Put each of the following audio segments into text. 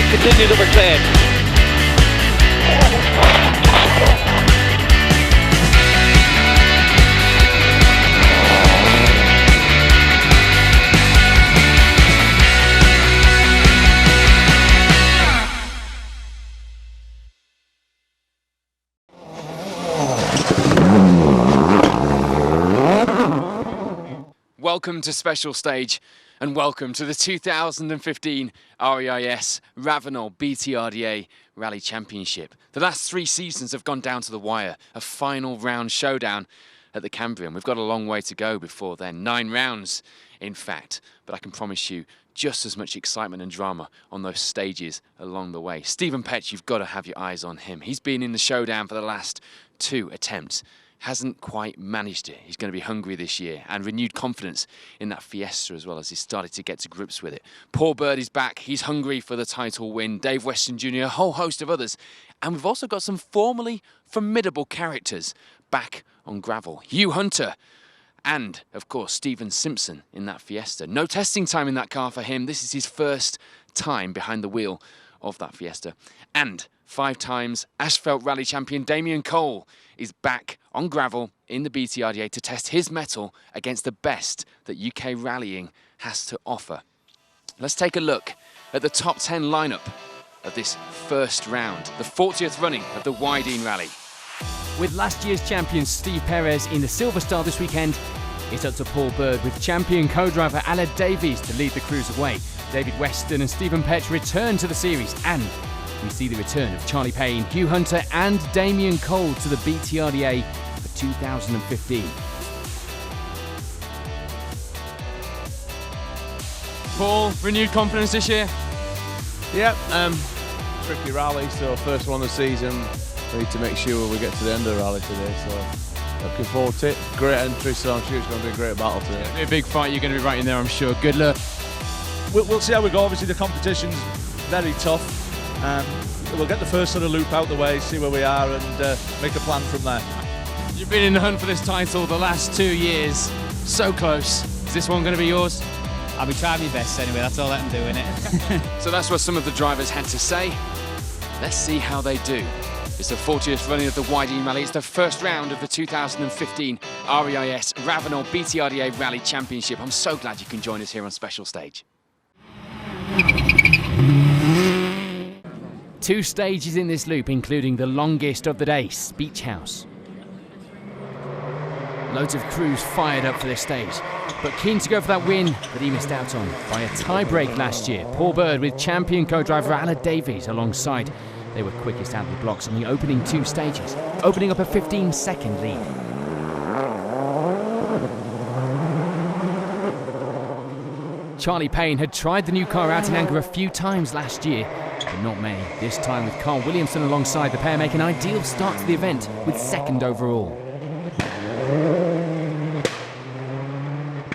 continue to retain. Welcome to Special Stage and welcome to the 2015 REIS Ravenel BTRDA Rally Championship. The last 3 seasons have gone down to the wire, a final round showdown at the Cambrian. We've got a long way to go before then, 9 rounds in fact, but I can promise you just as much excitement and drama on those stages along the way. Stephen Petch, you've got to have your eyes on him. He's been in the showdown for the last 2 attempts. Hasn't quite managed it. He's going to be hungry this year and renewed confidence in that Fiesta as well as he started to get to grips with it. Paul Bird is back. He's hungry for the title win. Dave Weston Jr., a whole host of others. And we've also got some formerly formidable characters back on gravel. Hugh Hunter and, of course, Stephen Simpson in that Fiesta. No testing time in that car for him. This is his first time behind the wheel of that Fiesta. And 5 times Asphalt Rally champion Damien Cole is back on gravel in the BTRDA to test his mettle against the best that UK rallying has to offer. Let's take a look at the top 10 lineup of this first round, the 40th running of the Wyedean Rally. With last year's champion Steve Perez in the Silver Star this weekend, it's up to Paul Bird with champion co-driver Aled Davies to lead the crews away. David Weston and Stephen Petch return to the series, and we see the return of Charlie Payne, Hugh Hunter and Damien Cole to the BTRDA for 2015. Paul, renewed confidence this year? Yep, tricky rally, so first one of the season. We need to make sure we get to the end of the rally today, so looking forward to it. Great entry, so I'm sure it's going to be a great battle today. It'll be a big fight, you're going to be right in there, I'm sure. Good luck. We'll see how we go. Obviously the competition's very tough. We'll get the first sort of loop out the way, see where we are and make a plan from there. You've been in the hunt for this title the last 2 years, so close. Is this one going to be yours? I'll be trying my best anyway, that's all I can do, innit? So that's what some of the drivers had to say. Let's see how they do. It's the 40th running of the Wyedean Rally. It's the first round of the 2015 REIS Ravenel BTRDA Rally Championship. I'm so glad you can join us here on Special Stage. 2 stages in this loop, including the longest of the day, Beach House. Loads of crews fired up for this stage, but keen to go for that win that he missed out on by a tie-break last year. Paul Bird with champion co-driver Aled Davies alongside. They were quickest out of the blocks on the opening 2 stages, opening up a 15-second lead. Charlie Payne had tried the new car out in anger a few times last year, but not many. This time with Carl Williamson alongside, the pair make an ideal start to the event with 2nd overall.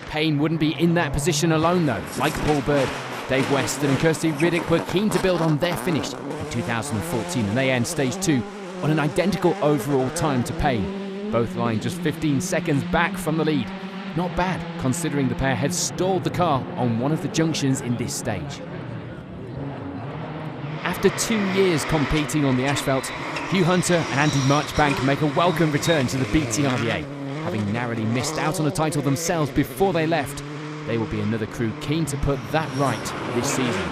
Payne wouldn't be in that position alone though. Like Paul Bird, Dave Weston and Kirsty Riddick were keen to build on their finish in 2014, and they end stage 2 on an identical overall time to Payne. Both lying just 15 seconds back from the lead. Not bad, considering the pair had stalled the car on one of the junctions in this stage. After 2 years competing on the asphalt, Hugh Hunter and Andy Marchbank make a welcome return to the BTRDA. Having narrowly missed out on a title themselves before they left, they will be another crew keen to put that right this season.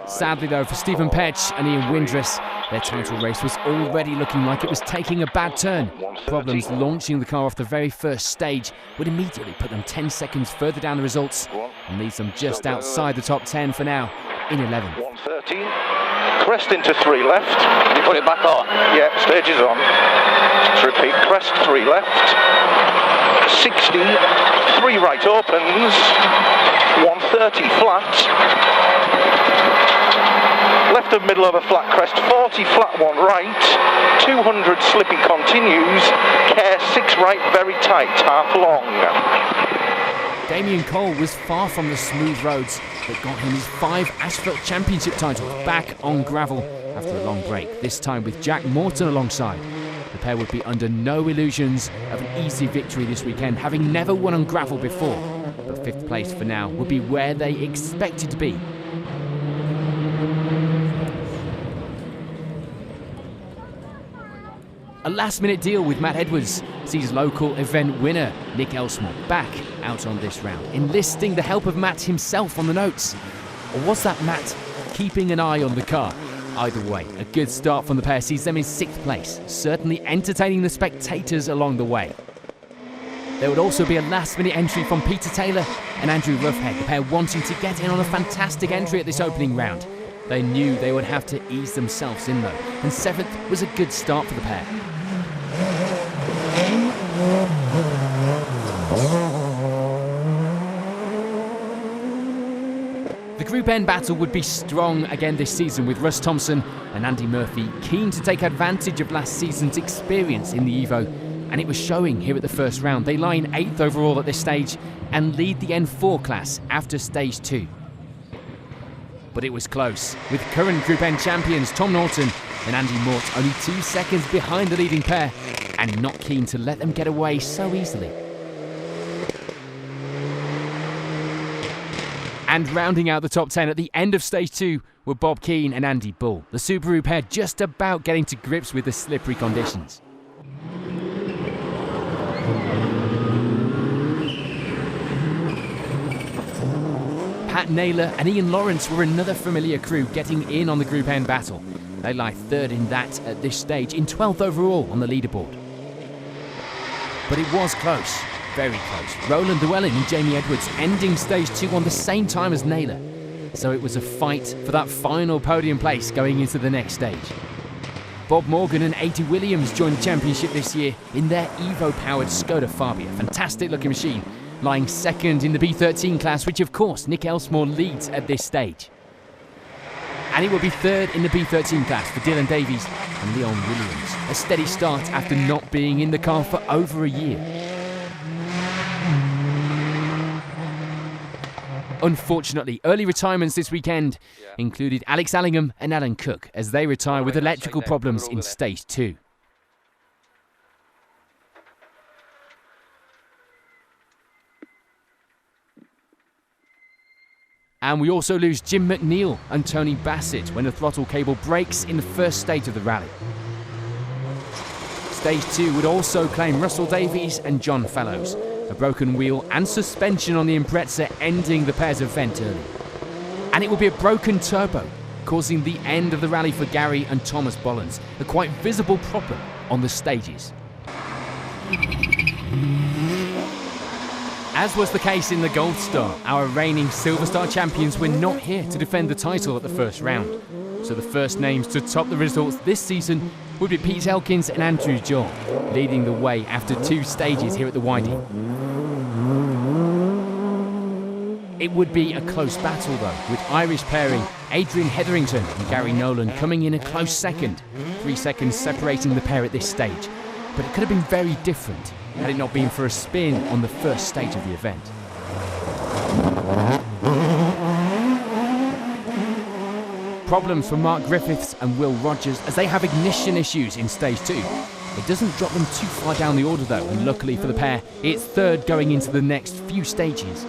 Sadly though, for Stephen Petch and Ian Windress, their title race was already looking like it was taking a bad turn. Problems launching the car off the very first stage would immediately put them 10 seconds further down the results and leaves them just outside the top 10 for now, in 11th. 113, crest into 3 left. Can you put it back on? Yeah, stage is on. Let's repeat, crest 3 left. 60, 3 right opens, 130 flat. Left of middle of a flat crest, 40 flat 1 right, 200 slipping continues, care 6 right, very tight, half long. Damien Cole was far from the smooth roads that got him his 5 Asphalt Championship titles back on gravel after a long break, this time with Jack Morton alongside. The the pair would be under no illusions of an easy victory this weekend, having never won on gravel before. But 5th place for now would be where they expected to be. A last-minute deal with Matt Edwards sees local event winner Nick Elsmore back out on this round, enlisting the help of Matt himself on the notes. Or was that Matt keeping an eye on the car? Either way, a good start from the pair sees them in 6th place, certainly entertaining the spectators along the way. There would also be a last-minute entry from Peter Taylor and Andrew Roughhead, the pair wanting to get in on a fantastic entry at this opening round. They knew they would have to ease themselves in though, and 7th was a good start for the pair. The Group N battle would be strong again this season, with Russ Thompson and Andy Murphy keen to take advantage of last season's experience in the Evo, and it was showing here at the first round. They line 8th overall at this stage and lead the N4 class after stage 2. But it was close, with current Group N champions Tom Norton and Andy Mort only 2 seconds behind the leading pair, and not keen to let them get away so easily. And rounding out the top 10 at the end of stage 2 were Bob Keane and Andy Bull, the Subaru pair just about getting to grips with the slippery conditions. Pat Naylor and Ian Lawrence were another familiar crew getting in on the Group N battle. They lie 3rd in that at this stage, in 12th overall on the leaderboard. But it was close, very close. Roland Llewellyn and Jamie Edwards ending stage 2 on the same time as Naylor. So it was a fight for that final podium place going into the next stage. Bob Morgan and A.T. Williams joined the championship this year in their Evo-powered Skoda Fabia. Fantastic looking machine, lying 2nd in the B13 class, which of course Nick Elsmore leads at this stage. And it will be 3rd in the B13 class for Dylan Davies and Leon Williams. A steady start after not being in the car for over a year. Unfortunately, early retirements this weekend included Alex Allingham and Alan Cook as they retire with electrical problems in stage 2. And we also lose Jim McNeil and Tony Bassett when the throttle cable breaks in the first stage of the rally. Stage 2 would also claim Russell Davies and John Fellows. A broken wheel and suspension on the Impreza ending the pair's event early. And it will be a broken turbo, causing the end of the rally for Gary and Thomas Bollins, a quite visible problem on the stages. As was the case in the Gold Star, our reigning Silver Star champions were not here to defend the title at the first round. So the first names to top the results this season would be Pete Elkins and Andrew John, leading the way after 2 stages here at the Wyedean. It would be a close battle though, with Irish pairing Adrian Hetherington and Gary Nolan coming in a close second, 3 seconds separating the pair at this stage. But it could have been very different had it not been for a spin on the first stage of the event. Problems for Mark Griffiths and Will Rogers as they have ignition issues in stage 2. It doesn't drop them too far down the order though, and luckily for the pair, it's 3rd going into the next few stages.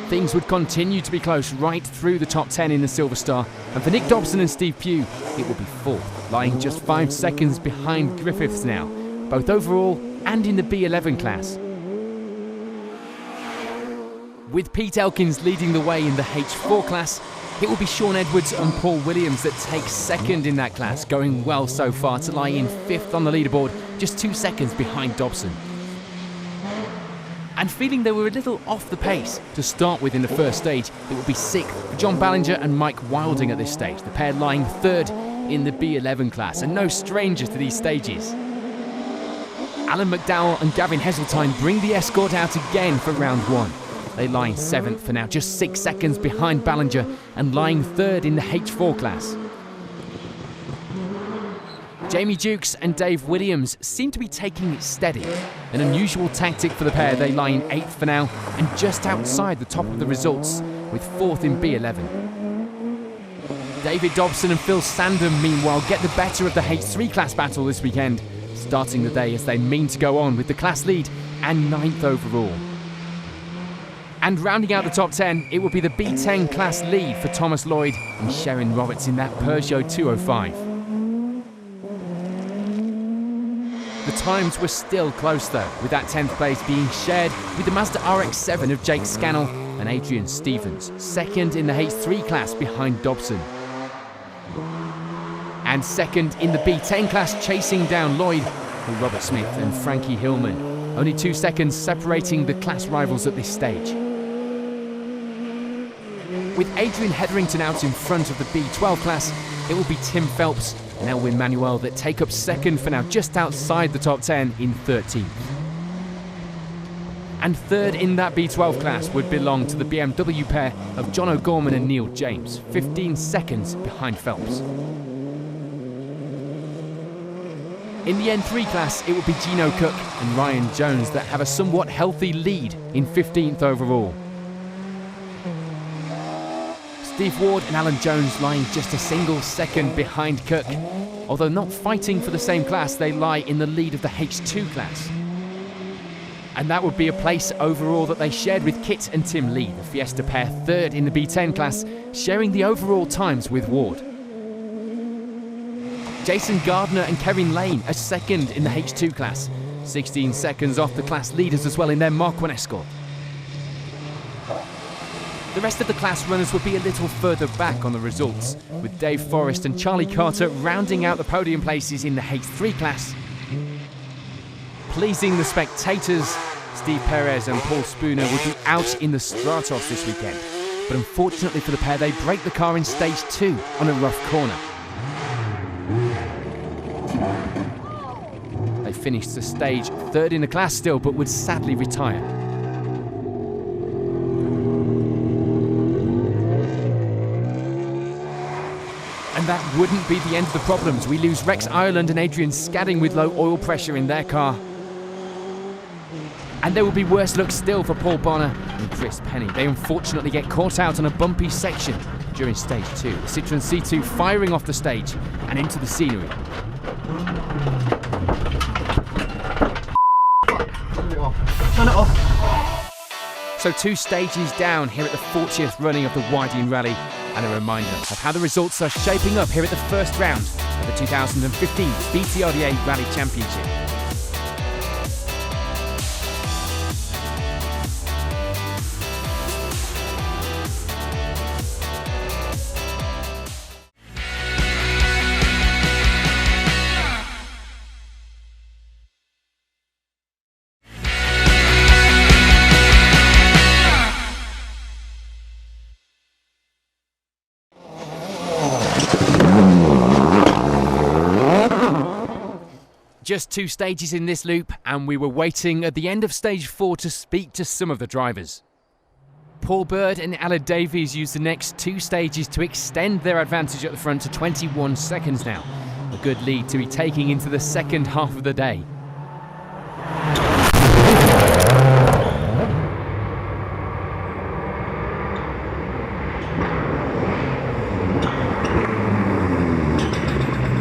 Things would continue to be close right through the top 10 in the Silver Star, and for Nick Dobson and Steve Pugh, it will be 4th, lying just 5 seconds behind Griffiths now, both overall and in the B11 class. With Pete Elkins leading the way in the H4 class, it will be Sean Edwards and Paul Williams that take 2nd in that class, going well so far to lie in 5th on the leaderboard, just 2 seconds behind Dobson. And feeling they were a little off the pace to start with in the first stage, it will be 6th for John Ballinger and Mike Wilding at this stage, the pair lying 3rd in the B11 class, and no strangers to these stages. Alan McDowell and Gavin Heseltine bring the escort out again for round 1. They lie 7th for now, just 6 seconds behind Ballinger and lying 3rd in the H4 class. Jamie Dukes and Dave Williams seem to be taking it steady. An unusual tactic for the pair. They lie in 8th for now and just outside the top of the results with 4th in B11. David Dobson and Phil Sandham, meanwhile, get the better of the H3 class battle this weekend, starting the day as they mean to go on with the class lead and 9th overall. And rounding out the top 10, it will be the B10 class lead for Thomas Lloyd and Sharon Roberts in that Peugeot 205. The times were still close though, with that 10th place being shared with the Mazda RX-7 of Jake Scannell and Adrian Stevens, second in the H3 class behind Dobson. And second in the B10 class, chasing down Lloyd, were Robert Smith and Frankie Hillman, only 2 seconds separating the class rivals at this stage. With Adrian Hetherington out in front of the B12 class, it will be Tim Phelps and Elwin Manuel that take up second for now, just outside the top 10 in 13th. And third in that B12 class would belong to the BMW pair of John O'Gorman and Neil James, 15 seconds behind Phelps. In the N3 class, it will be Gino Cook and Ryan Jones that have a somewhat healthy lead in 15th overall. Steve Ward and Alan Jones lying just a single second behind Cook. Although not fighting for the same class, they lie in the lead of the H2 class. And that would be a place overall that they shared with Kit and Tim Lee, the Fiesta pair third in the B10 class, sharing the overall times with Ward. Jason Gardner and Kevin Lane are second in the H2 class, 16 seconds off the class leaders as well in their Mark 1 Escort. The rest of the class runners would be a little further back on the results, with Dave Forrest and Charlie Carter rounding out the podium places in the H3 class. Pleasing the spectators, Steve Perez and Paul Spooner would be out in the Stratos this weekend, but unfortunately for the pair, they break the car in stage 2 on a rough corner. They finished the stage third in the class still, but would sadly retire. And that wouldn't be the end of the problems. We lose Rex Ireland and Adrian Scadding with low oil pressure in their car. And there will be worse luck still for Paul Bonner and Chris Penny. They unfortunately get caught out on a bumpy section during stage 2. The Citroen C2 firing off the stage and into the scenery. Turn it off. So 2 stages down here at the 40th running of the Wyedean Rally, and a reminder of how the results are shaping up here at the first round of the 2015 BTRDA Rally Championship. Just 2 stages in this loop, and we were waiting at the end of stage 4 to speak to some of the drivers. Paul Bird and Alan Davies used the next 2 stages to extend their advantage at the front to 21 seconds now. A good lead to be taking into the second half of the day.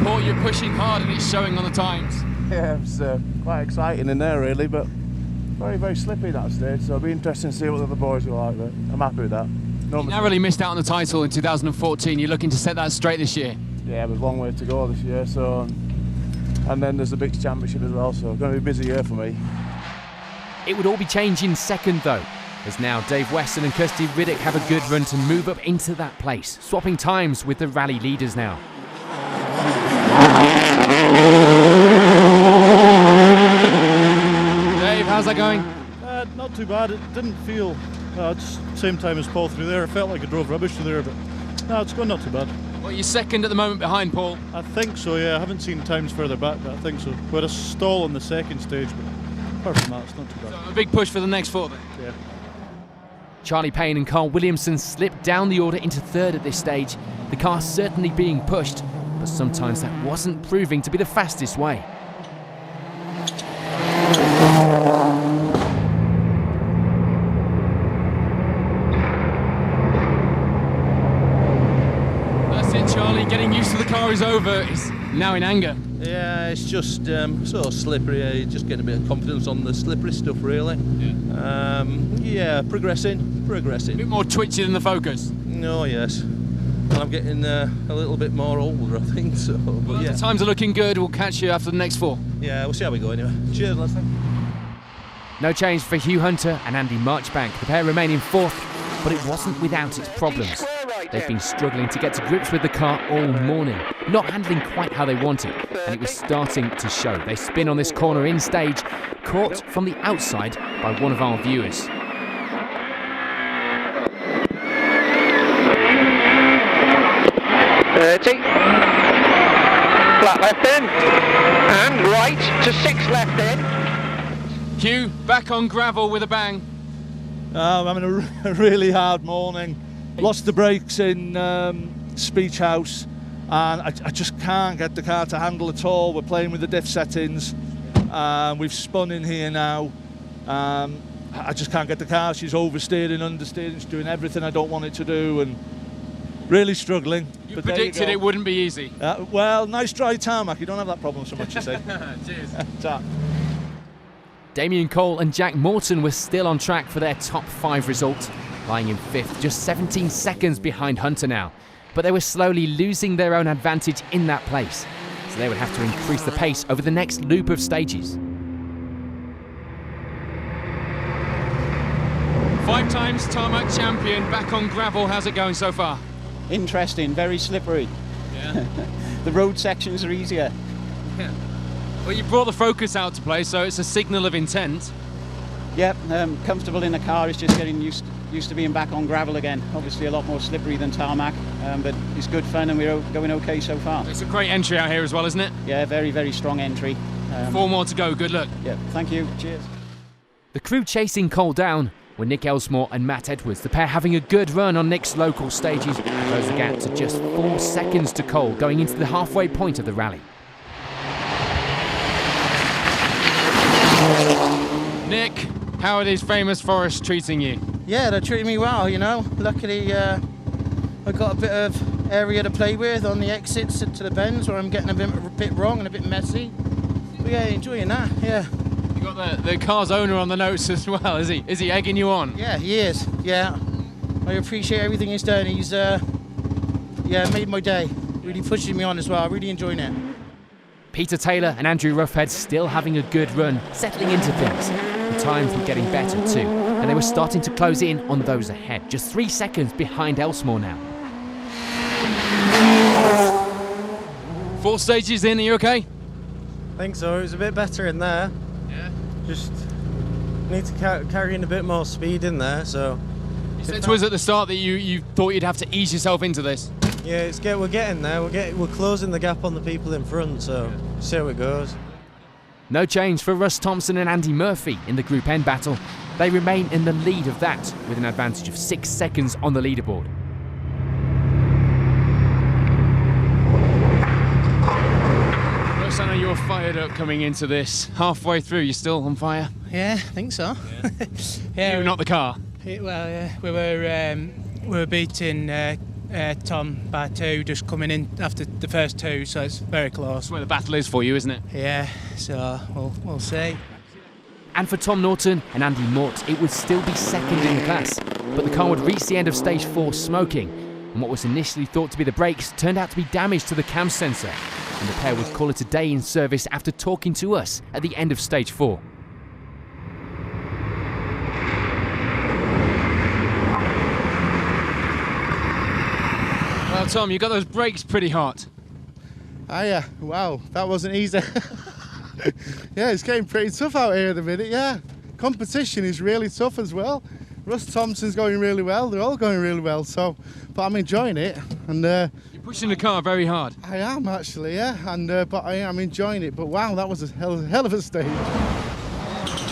Paul, you're pushing hard and it's showing on the times. Yeah, it's quite exciting in there really, but very, very slippy that stage, so it'll be interesting to see what the other boys are like, but I'm happy with that. You narrowly missed out on the title in 2014. You're looking to set that straight this year. Yeah, there's a long way to go this year, so, and then there's the big championship as well, so it's going to be a busy year for me. It would all be changing second though, as now Dave Weston and Kirsty Riddick have a good run to move up into that place, swapping times with the rally leaders now. Dave, how's that going? Not too bad. It didn't feel it's same time as Paul through there. It felt like I drove rubbish through there, but no, it's going not too bad. Well, you're second at the moment behind Paul. I think so, yeah. I haven't seen times further back, but I think so. We had a stall on the second stage, but apart from that, it's not too bad. So a big push for the next 4 then? Yeah. Charlie Payne and Carl Williamson slipped down the order into third at this stage. The car certainly being pushed, but sometimes that wasn't proving to be the fastest way. The getting used to the car is over. He's now in anger. Yeah, it's just so slippery. Just getting a bit of confidence on the slippery stuff, really. Yeah, progressing. A bit more twitchy than the Focus. Oh, yes. And I'm getting a little bit more older, I think, so. But Well, yeah. the times are looking good. We'll catch you after the next 4. Yeah, we'll see how we go anyway. Cheers, lads. No change for Hugh Hunter and Andy Marchbank. The pair remain in 4th, but it wasn't without its problems. They've been struggling to get to grips with the car all morning, not handling quite how they wanted, and it was starting to show. They spin on this corner in stage, caught from the outside by one of our viewers. 30. Flat left in. And right to 6 left in. Hugh, back on gravel with a bang. I'm having a really hard morning. Lost the brakes in Speech House, and I just can't get the car to handle at all. We're playing with the diff settings. We've spun in here now. I just can't get the car. She's oversteering, understeering. She's doing everything I don't want it to do, and really struggling. You But there predicted go. it wouldn't be easy. Well, nice dry tarmac. You don't have that problem so much, you see. Cheers. Ta. Damien Cole and Jack Morton were still on track for their top 5 result, lying in 5th, just 17 seconds behind Hunter now. But they were slowly losing their own advantage in that place, so they would have to increase the pace over the next loop of stages. 5 times tarmac champion, back on gravel. How's it going so far? Interesting, very slippery. Yeah. The road sections are easier. Well, you brought the Focus out to play, so it's a signal of intent. Yep, comfortable in the car. It's just getting used to being back on gravel again. Obviously a lot more slippery than tarmac, but it's good fun and we're going okay so far. It's a great entry out here as well, isn't it? Yeah, very, very strong entry. 4 more to go. Good luck. Yeah, thank you. Cheers. The crew chasing Cole down were Nick Elsmore and Matt Edwards, the pair having a good run on Nick's local stages, closed the gap to just 4 seconds to Cole going into the halfway point of the rally. Nick, how are these famous forests treating you? Yeah, they're treating me well, you know. Luckily, I've got a bit of area to play with on the exits to the bends where I'm getting a bit wrong and a bit messy. But yeah, enjoying that, yeah. You got the car's owner on the notes as well, is he? Is he egging you on? Yeah, he is, yeah. I appreciate everything he's done. He's, made my day. Really pushing me on as well, really enjoying it. Peter Taylor and Andrew Ruffhead still having a good run, settling into things. The times were getting better too, and they were starting to close in on those ahead, just 3 seconds behind Elsmore now. 4 stages in, are you okay? I think so. It was a bit better in there. Yeah. Just need to carry in a bit more speed in there. So You said to us at the start that you thought you'd have to ease yourself into this. yeah, we're getting there. We're closing the gap on the people in front. So see how it goes. No change for Russ Thompson and Andy Murphy in the Group N battle. They remain in the lead of that with an advantage of 6 seconds on the leaderboard. Russ, I know you're fired up coming into this. Halfway through, you're still on fire? Yeah, I think so. You, not the car? Well, yeah, we were beating Tom by 2, just coming in after the first 2, so it's very close. That's where the battle is for you, isn't it? Yeah, so we'll see. And for Tom Norton and Andy Mort, it would still be second in the class, but the car would reach the end of stage 4 smoking, and what was initially thought to be the brakes turned out to be damage to the cam sensor, and the pair would call it a day in service after talking to us at the end of stage 4. Well, Tom, you got those brakes pretty hot. Oh yeah, wow, that wasn't easy. Yeah, it's getting pretty tough out here at the minute, yeah. Competition is really tough as well. Russ Thompson's going really well, they're all going really well, so, but I'm enjoying it. And You're pushing the car very hard. I am actually, yeah, and but I am enjoying it. But wow, that was a hell of a stage.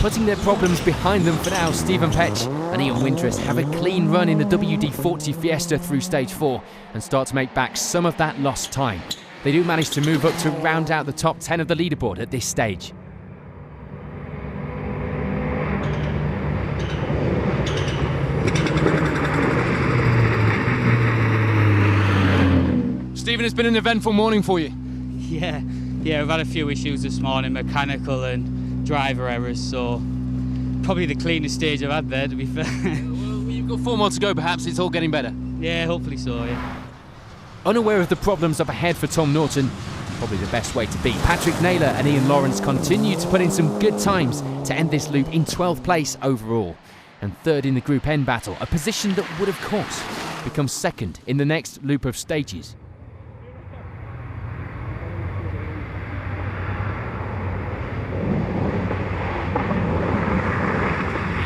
Putting their problems behind them for now, Stephen Petch and Ian Winters have a clean run in the WD-40 Fiesta through stage 4 and start to make back some of that lost time. They do manage to move up to round out the top 10 of the leaderboard at this stage. Stephen Stephen, it's been an eventful morning for you. Yeah, we've had a few issues this morning, mechanical and driver errors, so probably the cleanest stage I've had there, to be fair. Well, you've got 4 more to go, perhaps it's all getting better. Yeah, hopefully so, yeah. Unaware of the problems up ahead for Tom Norton, probably the best way to be, Patrick Naylor and Ian Lawrence continue to put in some good times to end this loop in 12th place overall and 3rd in the Group N battle, a position that would of course become 2nd in the next loop of stages.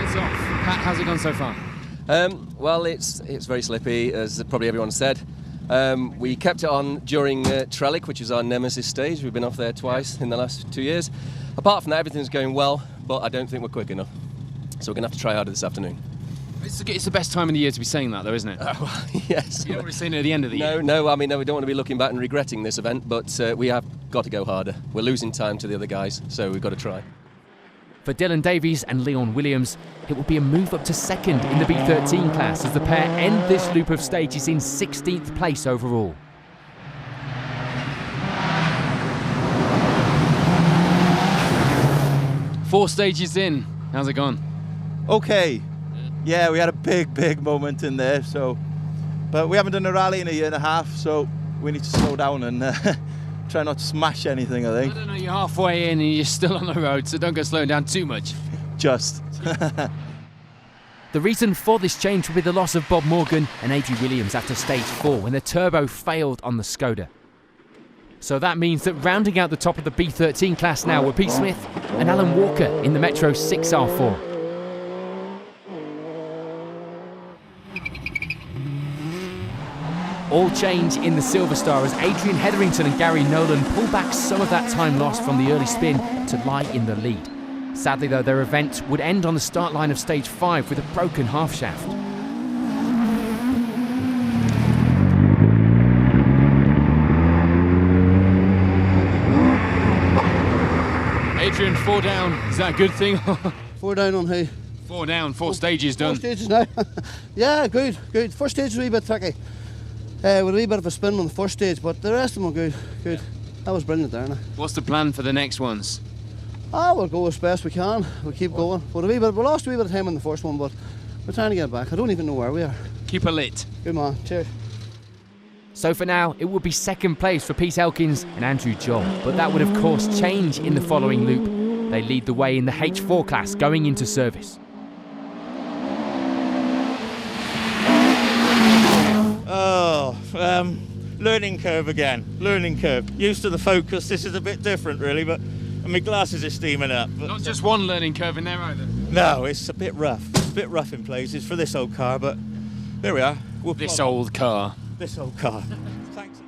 It's off. Pat, how's it gone so far? Well, it's very slippy, as probably everyone said. We kept it on during Trellick, which is our nemesis stage. We've been off there twice in the last 2 years. Apart from that, everything's going well, but I don't think we're quick enough. So we're going to have to try harder this afternoon. It's the best time of the year to be saying that, though, isn't it? Well, yes. You don't want to say it at the end of the year. No, I mean, no, we don't want to be looking back and regretting this event, but we have got to go harder. We're losing time to the other guys, so we've got to try. For Dylan Davies and Leon Williams, it will be a move up to 2nd in the B13 class as the pair end this loop of stages in 16th place overall. Four stages in, how's it gone? Okay. Yeah, we had a big moment in there, but we haven't done a rally in a year and a half, so we need to slow down and try not to smash anything, I think. I don't know, you're halfway in and you're still on the road, so don't go slowing down too much. Just. The reason for this change will be the loss of Bob Morgan and A.J. Williams after stage 4 when the turbo failed on the Skoda. So that means that rounding out the top of the B13 class now were Pete Smith and Alan Walker in the Metro 6R4. All change in the Silver Star as Adrian Hetherington and Gary Nolan pull back some of that time lost from the early spin to lie in the lead. Sadly though, their event would end on the start line of stage 5 with a broken half shaft. Adrian, 4 down, is that a good thing? 4 down on who? 4 down, 4 stages done. 4 stages now. Yeah, good. First stage was a wee bit tricky. With a wee bit of a spin on the first stage, but the rest of them were good. That was brilliant there now. What's the plan for the next ones? We'll go as best we can. We'll keep going. But we lost a wee bit of time on the first one, but we're trying to get back. I don't even know where we are. Keep her lit. Good man. Cheers. So for now, it will be 2nd place for Pete Elkins and Andrew Joel, but that would of course change in the following loop. They lead the way in the H4 class going into service. Learning curve again. Learning curve. Used to the Focus, this is a bit different really, but my glasses are steaming up. But not just one learning curve in there either. No, it's a bit rough. It's a bit rough in places for this old car, but there we are. This old car. This old car. Thanks.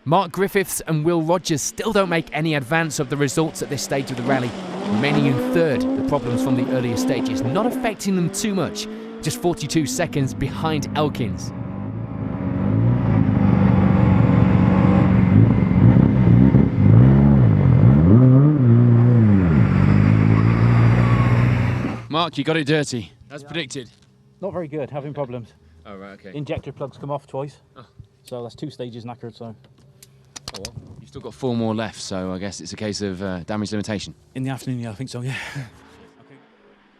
Mark Griffiths and Will Rogers still don't make any advance of the results at this stage of the rally, remaining in 3rd. The problems from the earlier stages not affecting them too much, just 42 seconds behind Elkins. Mark, you got it dirty, as predicted. Not very good, having problems. Oh, right, okay. Injector plugs come off twice, so that's 2 stages knackered, so. Oh, well. You've still got 4 more left, so I guess it's a case of damage limitation. In the afternoon, yeah, I think so, yeah.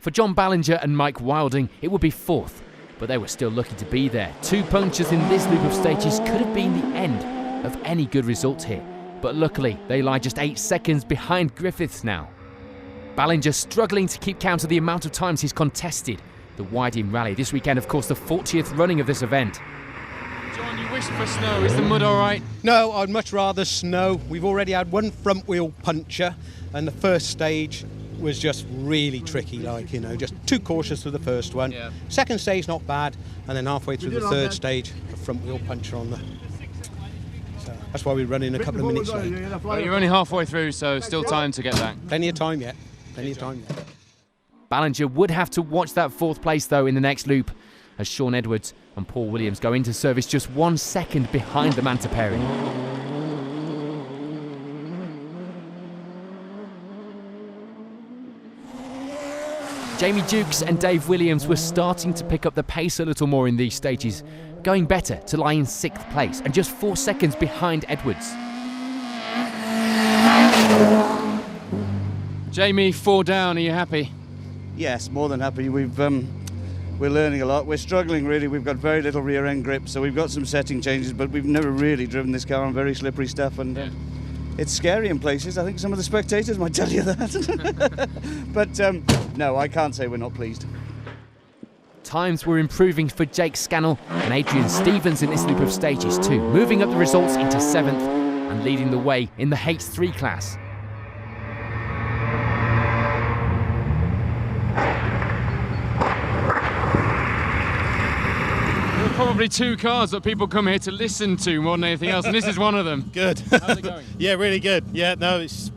For John Ballinger and Mike Wilding, it would be 4th, but they were still lucky to be there. 2 punctures in this loop of stages could have been the end of any good result here, but luckily they lie just 8 seconds behind Griffiths now. Ballinger struggling to keep count of the amount of times he's contested the Wyedean Rally. This weekend, of course, the 40th running of this event. John, you wished for snow. Is the mud all right? No, I'd much rather snow. We've already had 1 front wheel puncture, and the first stage was just really tricky, like, you know, just too cautious with the first one. Yeah. Second stage, not bad, and then halfway through the 3rd stage, a front wheel puncture on the... So that's why we're running a couple of minutes late. Well, you're only halfway through, so still time to get back. Plenty of time yet. Plenty of time yet. Ballinger would have to watch that 4th place though in the next loop as Sean Edwards and Paul Williams go into service just 1 second behind the Manta pairing. Jamie Jukes and Dave Williams were starting to pick up the pace a little more in these stages, going better to lie in 6th place and just 4 seconds behind Edwards. Jamie, 4 down, are you happy? Yes, more than happy. We're learning a lot. We're struggling really. We've got very little rear end grip, so we've got some setting changes, but we've never really driven this car on very slippery stuff, and it's scary in places. I think some of the spectators might tell you that. But no, I can't say we're not pleased. Times were improving for Jake Scannell and Adrian Stevens in this loop of stages too, moving up the results into 7th and leading the way in the H3 class. There are probably 2 cars that people come here to listen to more than anything else, and this is one of them. Good. How's it going? Yeah, really good. Yeah, no, it's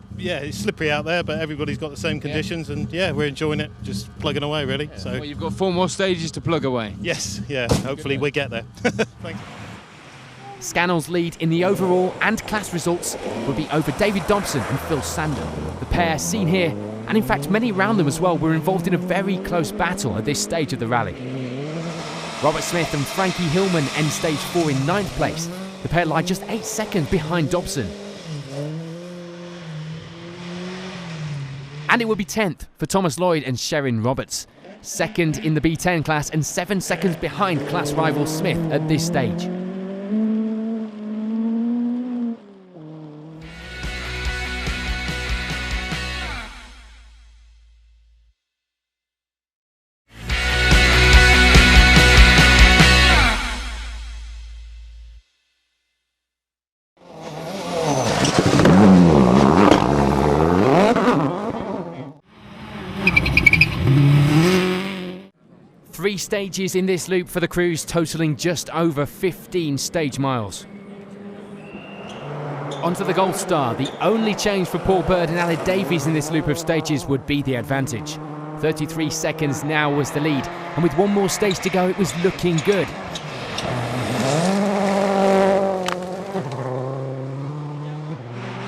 slippery out there, but everybody's got the same conditions, and yeah, we're enjoying it, just plugging away really. So well, you've got 4 more stages to plug away. Yes, yeah, hopefully we get there. Thanks. Scannell's lead in the overall and class results will be over David Dobson and Phil Sander. The pair seen here, and in fact many around them as well, were involved in a very close battle at this stage of the rally. Robert Smith and Frankie Hillman end stage 4 in 9th place. The pair lie just 8 seconds behind Dobson. And it will be 10th for Thomas Lloyd and Sherrin Roberts. 2nd in the B10 class and 7 seconds behind class rival Smith at this stage. Three stages in this loop for the crews, totalling just over 15 stage miles. Onto the Gold Star. The only change for Paul Bird and Aled Davies in this loop of stages would be the advantage. 33 seconds now was the lead, and with 1 more stage to go, it was looking good.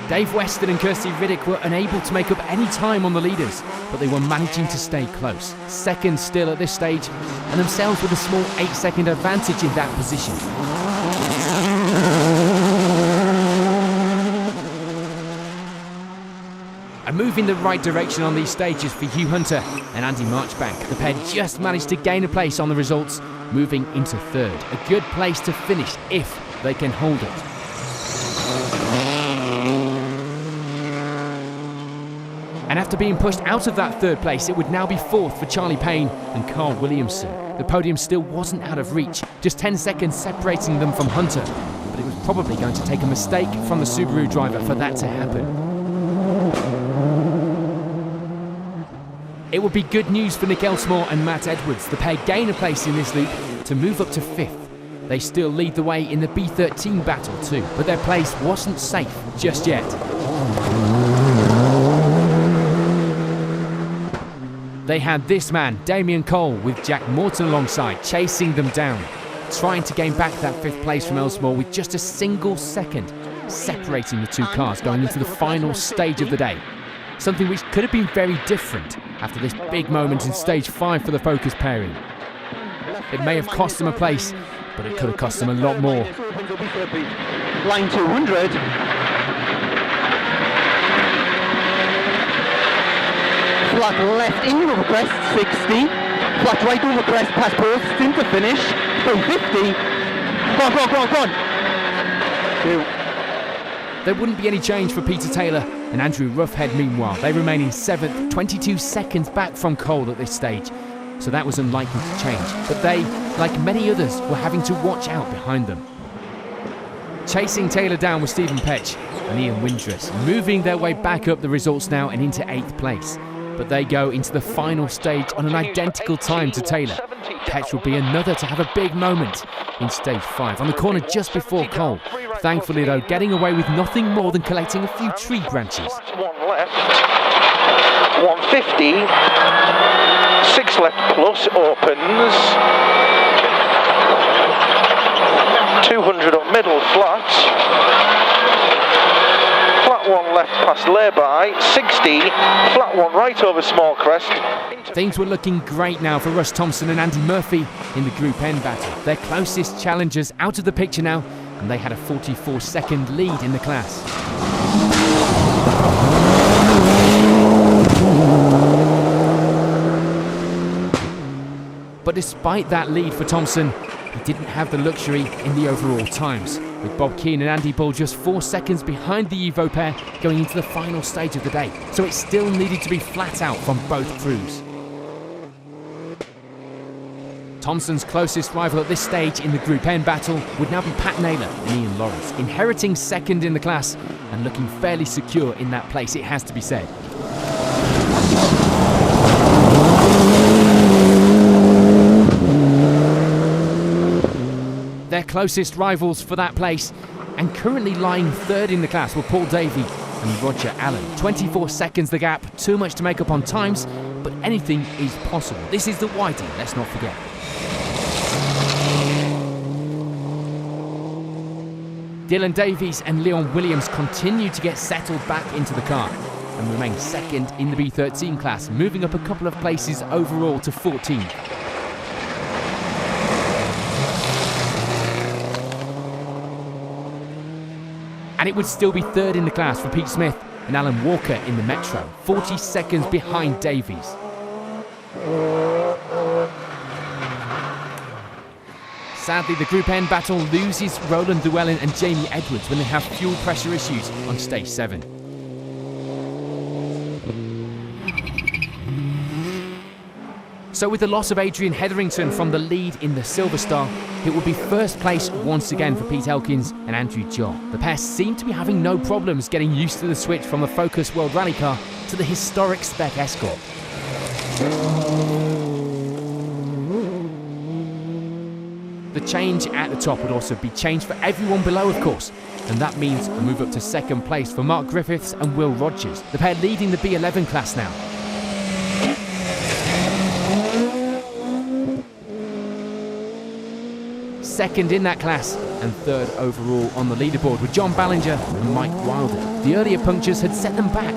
Dave Weston and Kirsty Riddick were unable to make up any time on the leaders, but they were managing to stay close. 2nd still at this stage, and themselves with a small 8-second advantage in that position. A move in the right direction on these stages for Hugh Hunter and Andy Marchbank. The pair just managed to gain a place on the results, moving into 3rd. A good place to finish if they can hold it. And after being pushed out of that 3rd place, it would now be 4th for Charlie Payne and Carl Williamson. The podium still wasn't out of reach, just 10 seconds separating them from Hunter, but it was probably going to take a mistake from the Subaru driver for that to happen. It would be good news for Nick Elsmore and Matt Edwards. The pair gain a place in this loop to move up to 5th. They still lead the way in the B13 battle too, but their place wasn't safe just yet. They had this man, Damien Cole, with Jack Morton alongside, chasing them down, trying to gain back that 5th place from Elsmore with just a single second separating the 2 cars going into the final stage of the day. Something which could have been very different after this big moment in stage 5 for the Focus pairing. It may have cost them a place, but it could have cost them a lot more. Line 200. Flat left in over crest, 60. Flat right over crest, past post, into finish, 350. Go on. 2. There wouldn't be any change for Peter Taylor and Andrew Roughhead meanwhile. They remain in 7th, 22 seconds back from Cole at this stage. So that was unlikely to change. But they, like many others, were having to watch out behind them. Chasing Taylor down was Stephen Petch and Ian Windress, moving their way back up the results now and into 8th place. But they go into the final stage on an identical time to Taylor. Petch will be another to have a big moment in stage 5, on the corner just before Cole. Thankfully though, getting away with nothing more than collecting a few tree branches. 1 left, 150, 6 left plus opens, 200 up middle flat flat one left past lay-by, 60, flat one right over small crest. Things were looking great now for Russ Thompson and Andy Murphy in the Group N battle. Their closest challengers out of the picture now, and they had a 44-second lead in the class. But despite that lead for Thompson, he didn't have the luxury in the overall times, with Bob Keane and Andy Bull just 4 seconds behind the Evo pair going into the final stage of the day. So it still needed to be flat out from both crews. Thompson's closest rival at this stage in the Group N battle would now be Pat Naylor and Ian Lawrence, inheriting second in the class and looking fairly secure in that place, it has to be said. Their closest rivals for that place, and currently lying third in the class, were Paul Davey and Roger Allen. 24 seconds the gap, too much to make up on times, but anything is possible. This is the Wyedean, let's not forget. Dylan Davies and Leon Williams continue to get settled back into the car and remain second in the B13 class, moving up a couple of places overall to 14th. And it would still be third in the class for Pete Smith and Alan Walker in the Metro, 40 seconds behind Davies. Sadly, the Group N battle loses Roland Llewellyn and Jamie Edwards when they have fuel pressure issues on stage 7. So with the loss of Adrian Hetherington from the lead in the Silver Star, it will be first place once again for Pete Elkins and Andrew Jott. The pair seem to be having no problems getting used to the switch from the Focus World Rally car to the historic spec Escort. The change at the top would also be changed for everyone below, of course, and that means a move up to second place for Mark Griffiths and Will Rogers, the pair leading the B11 class now. Second in that class and third overall on the leaderboard with John Ballinger and Mike Wilder. The earlier punctures had set them back,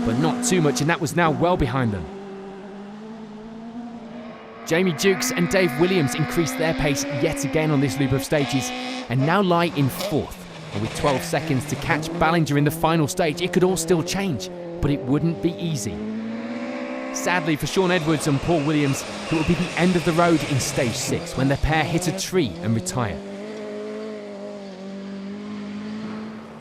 but not too much, and that was now well behind them. Jamie Dukes and Dave Williams increased their pace yet again on this loop of stages and now lie in fourth. And with 12 seconds to catch Ballinger in the final stage, it could all still change, but it wouldn't be easy. Sadly for Sean Edwards and Paul Williams, it will be the end of the road in stage 6 when their pair hit a tree and retire.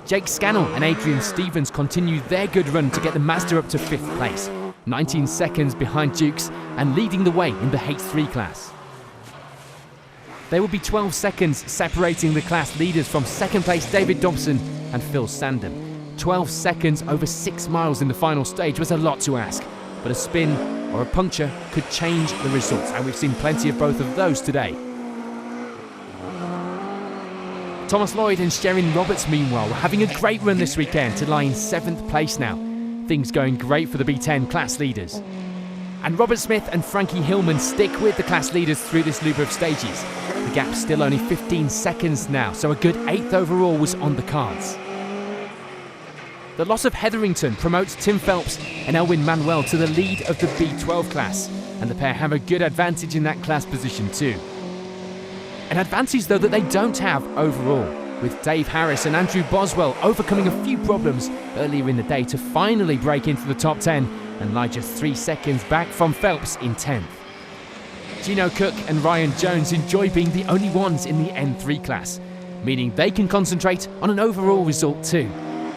Jake Scannell and Adrian Stevens continue their good run to get the Mazda up to 5th place, 19 seconds behind Dukes and leading the way in the H3 class. There will be 12 seconds separating the class leaders from second place David Dobson and Phil Sandham. 12 seconds over 6 miles in the final stage was a lot to ask, but a spin or a puncture could change the results, and we've seen plenty of both of those today. Thomas Lloyd and Sherin Roberts, meanwhile, were having a great run this weekend to lie in 7th place now. Things going great for the B10 class leaders. And Robert Smith and Frankie Hillman stick with the class leaders through this loop of stages. The gap's still only 15 seconds now, so a good 8th overall was on the cards. The loss of Hetherington promotes Tim Phelps and Elwin Manuel to the lead of the B12 class, and the pair have a good advantage in that class position too. An advantage though that they don't have overall, with Dave Harris and Andrew Boswell overcoming a few problems earlier in the day to finally break into the top 10 and lie just 3 seconds back from Phelps in 10th. Gino Cook and Ryan Jones enjoy being the only ones in the N3 class, meaning they can concentrate on an overall result too,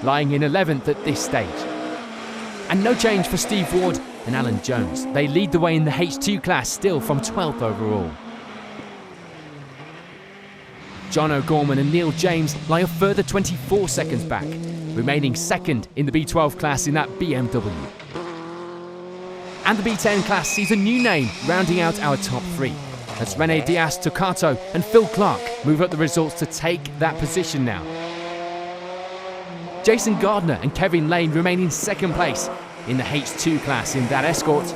lying in 11th at this stage. And no change for Steve Ward and Alan Jones. They lead the way in the H2 class still from 12th overall. John O'Gorman and Neil James lie a further 24 seconds back, remaining second in the B12 class in that BMW. And the B10 class sees a new name rounding out our top 3, as Rene Diaz Tocato and Phil Clark move up the results to take that position now. Jason Gardner and Kevin Lane remain in second place in the H2 class in that Escort.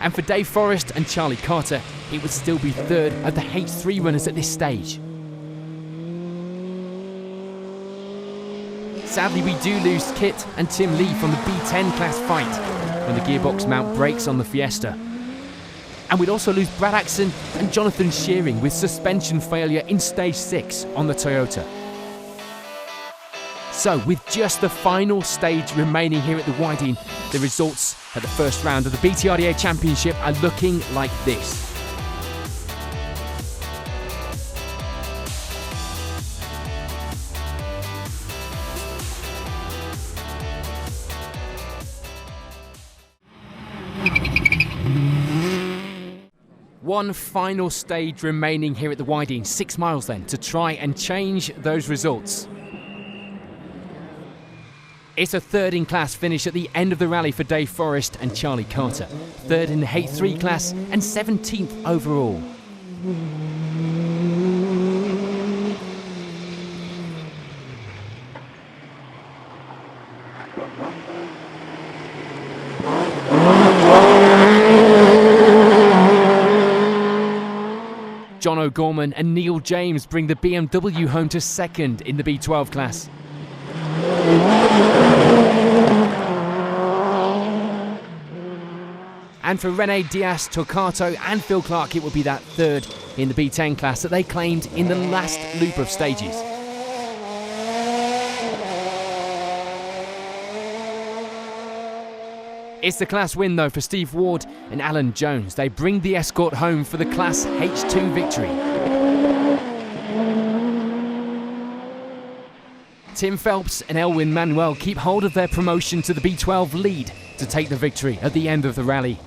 And for Dave Forrest and Charlie Carter, it would still be third of the H3 runners at this stage. Sadly, we do lose Kit and Tim Lee from the B10 class fight when the gearbox mount breaks on the Fiesta. And we'd also lose Brad Axon and Jonathan Shearing with suspension failure in stage 6 on the Toyota. So, with just the final stage remaining here at the Wyedean, the results at the first round of the BTRDA Championship are looking like this. One final stage remaining here at the Wyedean, 6 miles then, to try and change those results. It's a third in class finish at the end of the rally for Dave Forrest and Charlie Carter. Third in the H3 class and 17th overall. John O'Gorman and Neil James bring the BMW home to second in the B12 class. And for Rene Diaz, Torquato and Phil Clark, it will be that third in the B10 class that they claimed in the last loop of stages. It's the class win though for Steve Ward and Alan Jones. They bring the Escort home for the Class H2 victory. Tim Phelps and Elwin Manuel keep hold of their promotion to the B12 lead to take the victory at the end of the rally.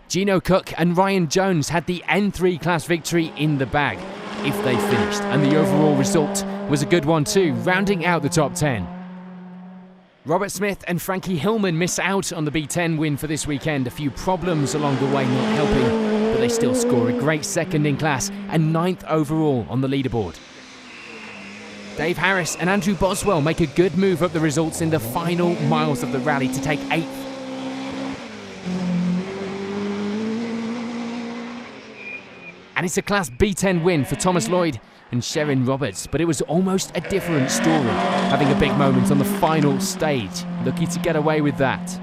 Gino Cook and Ryan Jones had the N3 class victory in the bag if they finished, and the overall result was a good one too, rounding out the top 10. Robert Smith and Frankie Hillman miss out on the B10 win for this weekend. A few problems along the way not helping, but they still score a great second in class and 9th overall on the leaderboard. Dave Harris and Andrew Boswell make a good move up the results in the final miles of the rally to take 8th. And it's a Class B10 win for Thomas Lloyd and Sherin Roberts, but it was almost a different story, having a big moment on the final stage. Lucky to get away with that.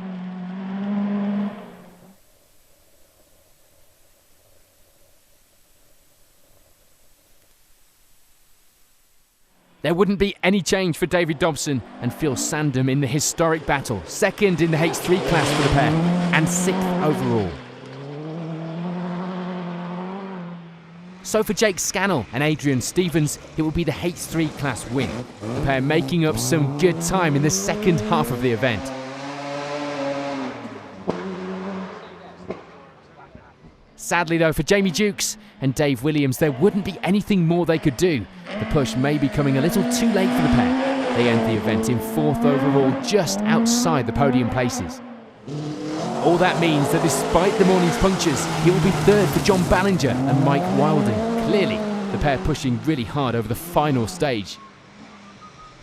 There wouldn't be any change for David Dobson and Phil Sandham in the historic battle. Second in the H3 class for the pair and 6th overall. So for Jake Scannell and Adrian Stevens, it will be the H3 class win. The pair making up some good time in the second half of the event. Sadly though, for Jamie Jukes and Dave Williams, there wouldn't be anything more they could do. The push may be coming a little too late for the pair. They end the event in 4th overall, just outside the podium places. All that means that despite the morning's punctures, it will be 3rd for John Ballinger and Mike Wilding. Clearly, the pair pushing really hard over the final stage.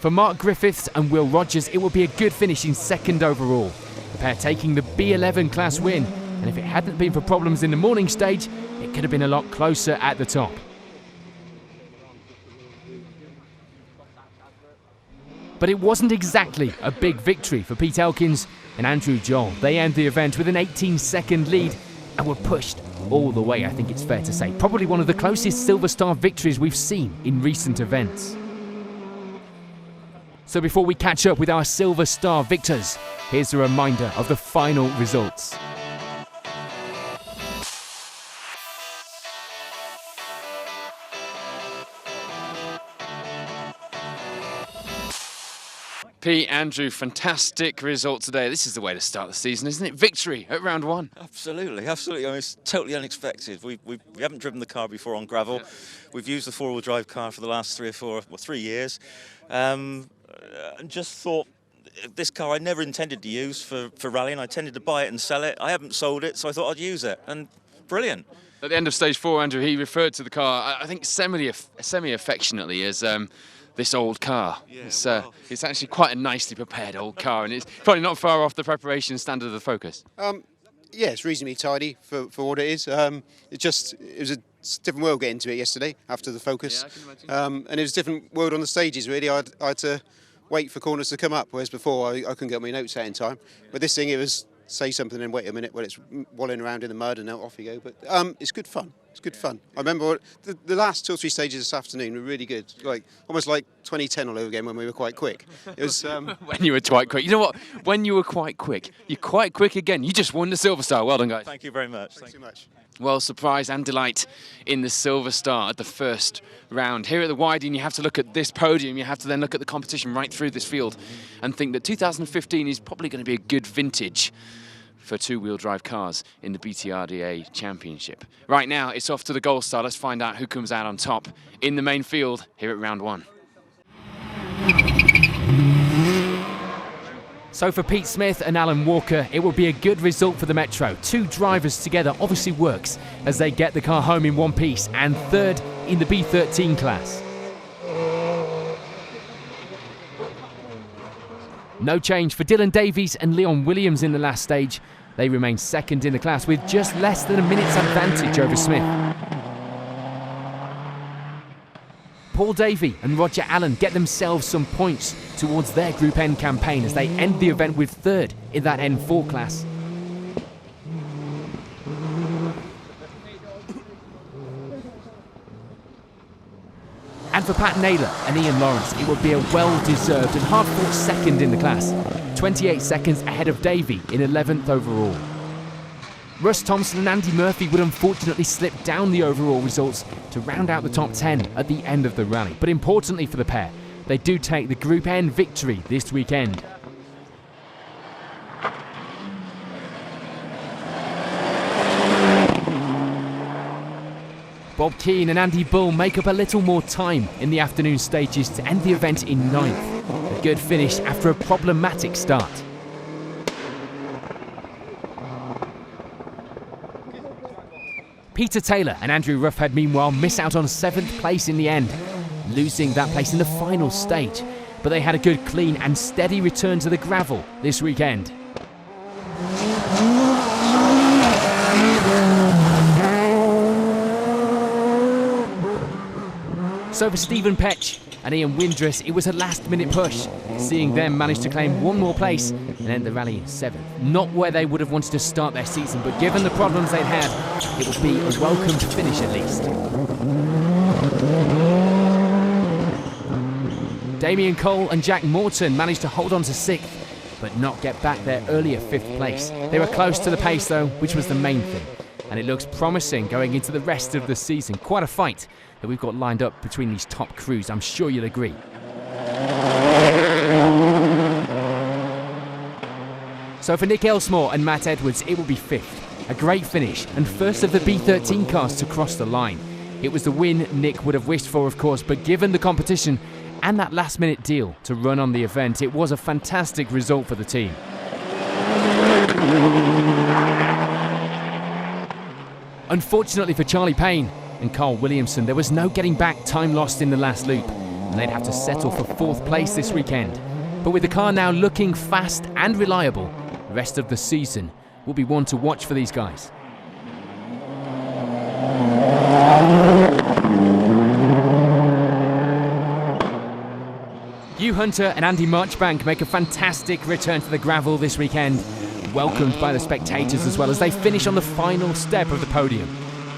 For Mark Griffiths and Will Rogers, it will be a good finish in 2nd overall. The pair taking the B11 class win, and if it hadn't been for problems in the morning stage, it could have been a lot closer at the top. But it wasn't exactly a big victory for Pete Elkins and Andrew Joel. They end the event with an 18-second lead and were pushed all the way, I think it's fair to say. Probably one of the closest Silver Star victories we've seen in recent events. So before we catch up with our Silver Star victors, here's a reminder of the final results. Pete, Andrew, fantastic result today. This is the way to start the season, isn't it? Victory at round 1. Absolutely, absolutely. I mean, it's totally unexpected. We haven't driven the car before on gravel. Yeah. We've used the four-wheel drive car for the last 3 years. And just thought, this car I never intended to use for rallying. I intended to buy it and sell it. I haven't sold it, so I thought I'd use it. And brilliant. At the end of stage 4, Andrew, he referred to the car, I think semi-affectionately as this old car. Yeah, it's actually quite a nicely prepared old car, and it's probably not far off the preparation standard of the Focus. Yeah, it's reasonably tidy for what it is. It was a different world getting to it yesterday after the Focus. Yeah, I can imagine. And it was a different world on the stages, really. I had to wait for corners to come up, whereas before I couldn't get my notes out in time. But this thing, it was say something and wait a minute when it's walling around in the mud and off you go. But it's good fun. It's good fun. I remember the last 2 or 3 stages this afternoon were really good. Almost like 2010 all over again when we were quite quick. It was when you were quite quick. You know what? When you were quite quick, you're quite quick again. You just won the Silver Star. Well done, guys. Thank you very much. Thanks so much. Well, surprise and delight in the Silver Star at the first round. Here at the Wyedean, you have to look at this podium. You have to then look at the competition right through this field and think that 2015 is probably going to be a good vintage for two-wheel drive cars in the BTRDA Championship. Right now, it's off to the Gold Star. Let's find out who comes out on top in the main field here at round 1. So for Pete Smith and Alan Walker, it will be a good result for the Metro. 2 drivers together obviously works as they get the car home in one piece, and third in the B13 class. No change for Dylan Davies and Leon Williams in the last stage. They remain second in the class with just less than a minute's advantage over Smith. Paul Davey and Roger Allen get themselves some points towards their Group N campaign as they end the event with third in that N4 class. And for Pat Naylor and Ian Lawrence, it will be a well-deserved and hard-fought second in the class, 28 seconds ahead of Davey in 11th overall. Russ Thompson and Andy Murphy would unfortunately slip down the overall results to round out the top 10 at the end of the rally. But importantly for the pair, they do take the Group N victory this weekend. Bob Keane and Andy Bull make up a little more time in the afternoon stages to end the event in 9th. A good finish after a problematic start. Peter Taylor and Andrew Ruffhead meanwhile miss out on 7th place in the end, losing that place in the final stage. But they had a good, clean and steady return to the gravel this weekend. So for Stephen Petch and Ian Windress, it was a last-minute push, seeing them manage to claim one more place and end the rally in 7th. Not where they would have wanted to start their season, but given the problems they'd had, it would be a welcomed finish at least. Damien Cole and Jack Morton managed to hold on to 6th, but not get back their earlier 5th place. They were close to the pace though, which was the main thing. And it looks promising going into the rest of the season. Quite a fight that we've got lined up between these top crews, I'm sure you'll agree. So for Nick Elsmore and Matt Edwards, it will be 5th. A great finish and first of the B13 cars to cross the line. It was the win Nick would have wished for, of course, but given the competition and that last-minute deal to run on the event, it was a fantastic result for the team. Unfortunately for Charlie Payne and Carl Williamson, there was no getting back time lost in the last loop, and they'd have to settle for 4th place this weekend. But with the car now looking fast and reliable, the rest of the season will be one to watch for these guys. Hugh Hunter and Andy Marchbank make a fantastic return to the gravel this weekend, welcomed by the spectators as well as they finish on the final step of the podium.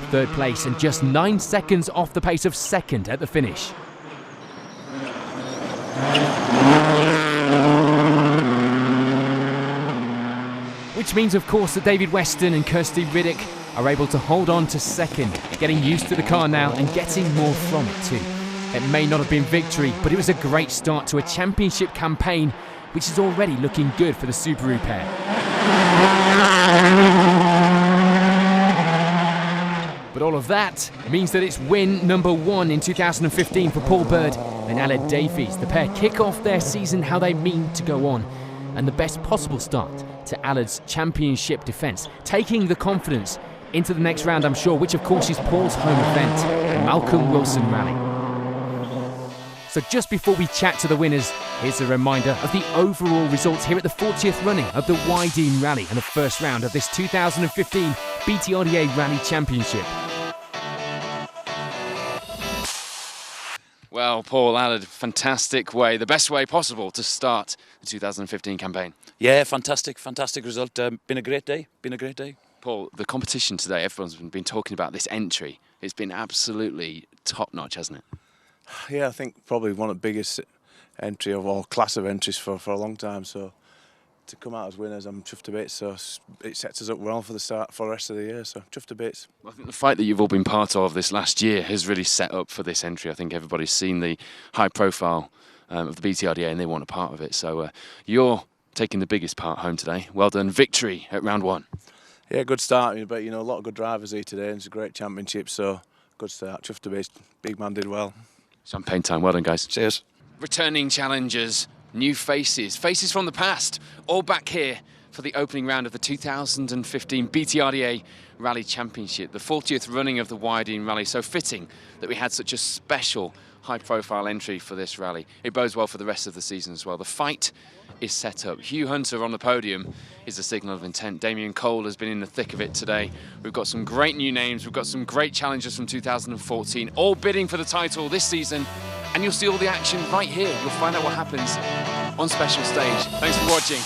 3rd place and just 9 seconds off the pace of 2nd at the finish. Which means, of course, that David Weston and Kirsty Riddick are able to hold on to 2nd, getting used to the car now and getting more from it too. It may not have been victory, but it was a great start to a championship campaign which is already looking good for the Subaru pair. But all of that means that it's win number 1 in 2015 for Paul Bird and Aled Davies. The pair kick off their season how they mean to go on, and the best possible start to Aled's championship defence, taking the confidence into the next round, I'm sure, which of course is Paul's home event, the Malcolm Wilson Rally. So just before we chat to the winners, here's a reminder of the overall results here at the 40th running of the Wyedean Rally and the first round of this 2015 BTRDA Rally Championship. Well, Paul, Aled, fantastic way, the best way possible to start the 2015 campaign. Yeah, fantastic result. Been a great day. Paul, the competition today, everyone's been talking about this entry. It's been absolutely top-notch, hasn't it? Yeah, I think probably one of the biggest entry of all class of entries for a long time. So to come out as winners, I'm chuffed to bits. So it sets us up well for the rest of the year. So chuffed to bits. Well, I think the fight that you've all been part of this last year has really set up for this entry. I think everybody's seen the high profile of the BTRDA and they want a part of it. So you're taking the biggest part home today. Well done. Victory at round 1. Yeah, good start. But a lot of good drivers here today, and it's a great championship. So good start. Chuffed to bits. Big man did well. Champagne time. Well done, guys. Cheers. Returning challengers, new faces from the past, all back here for the opening round of the 2015 BTRDA Rally Championship, the 40th running of the Wyedean Rally. So fitting that we had such a special high-profile entry for this rally. It bodes well for the rest of the season as well. The fight is set up. Hugh Hunter on the podium is a signal of intent. Damien Cole has been in the thick of it today. We've got some great new names. We've got some great challengers from 2014, all bidding for the title this season. And you'll see all the action right here. You'll find out what happens on Special Stage. Thanks for watching.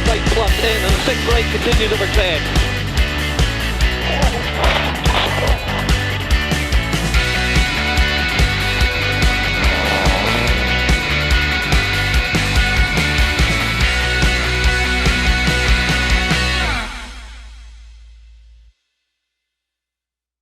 Right plus in and 6 right continue to overtake.